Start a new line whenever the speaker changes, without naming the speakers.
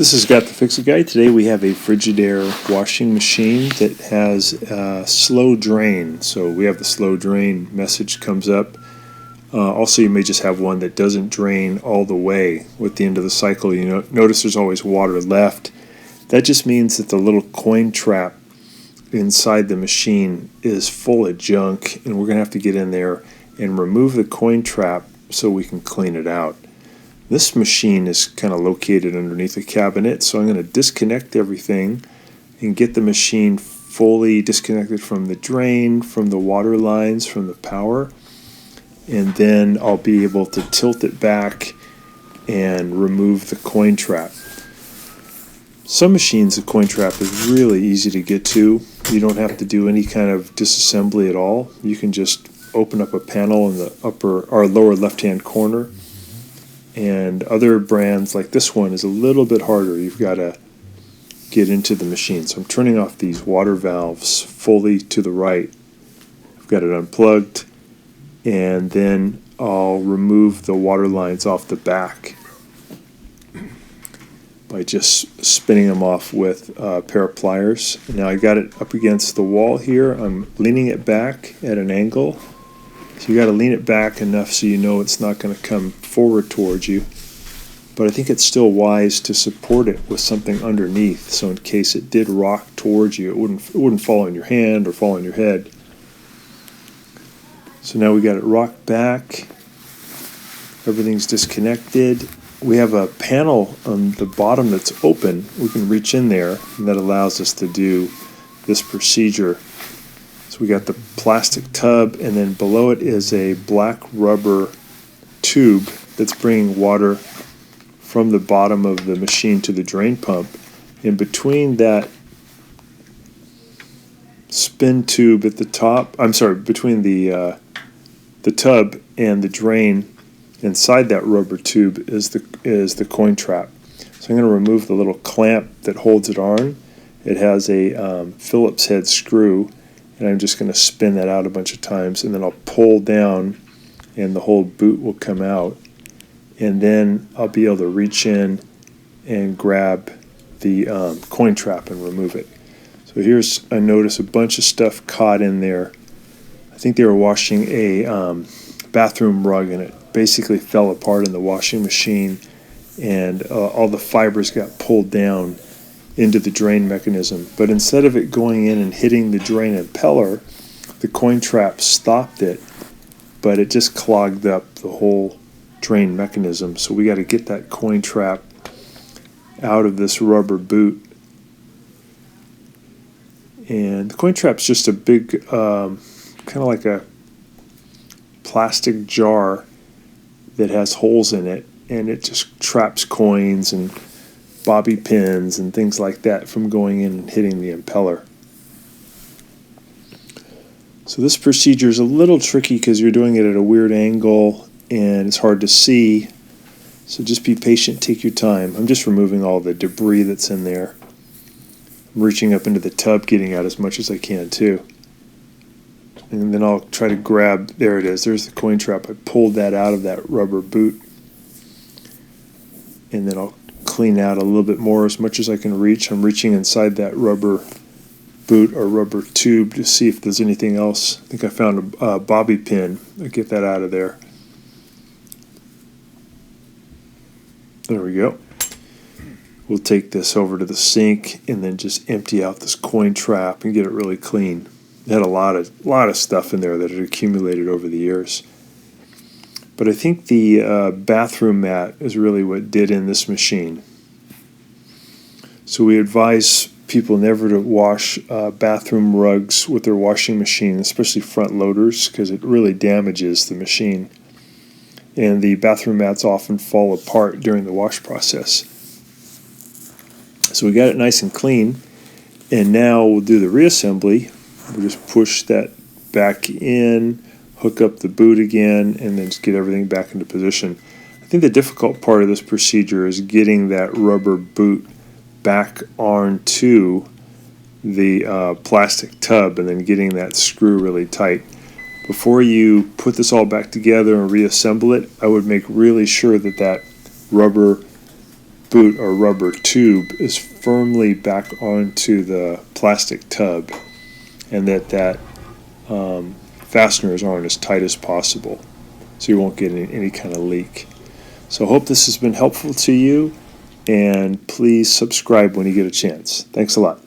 This has got the Fix-It Guy. Today we have a Frigidaire washing machine that has a slow drain. So we have the slow drain message comes up. Also, you may just have one that doesn't drain all the way with the end of the cycle. Notice there's always water left. That just means that the little coin trap inside the machine is full of junk, and we're going to have to get in there and remove the coin trap so we can clean it out. This machine is kind of located underneath a cabinet, so I'm going to disconnect everything and get the machine fully disconnected from the drain, from the water lines, from the power, and then I'll be able to tilt it back and remove the coin trap. Some machines, the coin trap is really easy to get to. You don't have to do any kind of disassembly at all. You can just open up a panel in the upper or lower left-hand corner. And other brands like this one is a little bit harder. You've got to get into the machine. So I'm turning off these water valves fully to the right. I've got it unplugged, and then I'll remove the water lines off the back by just spinning them off with a pair of pliers. Now I got it up against the wall here. I'm leaning it back at an angle. So you got to lean it back enough so you know it's not going to come forward towards you. But I think it's still wise to support it with something underneath, so in case it did rock towards you, it wouldn't fall on your hand or fall on your head. So now we got it rocked back. Everything's disconnected. We have a panel on the bottom that's open. We can reach in there, and that allows us to do this procedure. So we got the plastic tub, and then below it is a black rubber tube that's bringing water from the bottom of the machine to the drain pump. In between that spin tube at the top, between the tub and the drain, inside that rubber tube is the coin trap. So I'm going to remove the little clamp that holds it on. It has a Phillips head screw, and I'm just going to spin that out a bunch of times, and then I'll pull down and the whole boot will come out, and then I'll be able to reach in and grab the coin trap and remove it. So I notice a bunch of stuff caught in there. I think they were washing a bathroom rug, and it basically fell apart in the washing machine, and all the fibers got pulled down into the drain mechanism. But instead of it going in and hitting the drain impeller, the coin trap stopped it, but it just clogged up the whole drain mechanism. So we got to get that coin trap out of this rubber boot. And the coin trap's just a big, kind of like a plastic jar that has holes in it, and it just traps coins and bobby pins and things like that from going in and hitting the impeller. So this procedure is a little tricky because you're doing it at a weird angle and it's hard to see. So just be patient, take your time. I'm just removing all the debris that's in there. I'm reaching up into the tub, getting out as much as I can too. And then I'll try to grab, there it is, there's the coin trap. I pulled that out of that rubber boot. And then I'll clean out a little bit more as much as I can reach. I'm reaching inside that rubber boot or rubber tube to see if there's anything else. I think I found a bobby pin. I'll get that out of there. There we go. We'll take this over to the sink and then just empty out this coin trap and get it really clean. It had a lot of stuff in there that had accumulated over the years. But I think the bathroom mat is really what did in this machine. So we advise people never to wash bathroom rugs with their washing machine, especially front loaders, because it really damages the machine. And the bathroom mats often fall apart during the wash process. So we got it nice and clean, and now we'll do the reassembly. We'll just push that back in, hook up the boot again, and then just get everything back into position. I think the difficult part of this procedure is getting that rubber boot back onto the plastic tub and then getting that screw really tight. Before you put this all back together and reassemble it, I would make really sure that that rubber boot or rubber tube is firmly back onto the plastic tub, and that fasteners aren't as tight as possible, so you won't get any kind of leak. So I hope this has been helpful to you, and please subscribe when you get a chance. Thanks a lot.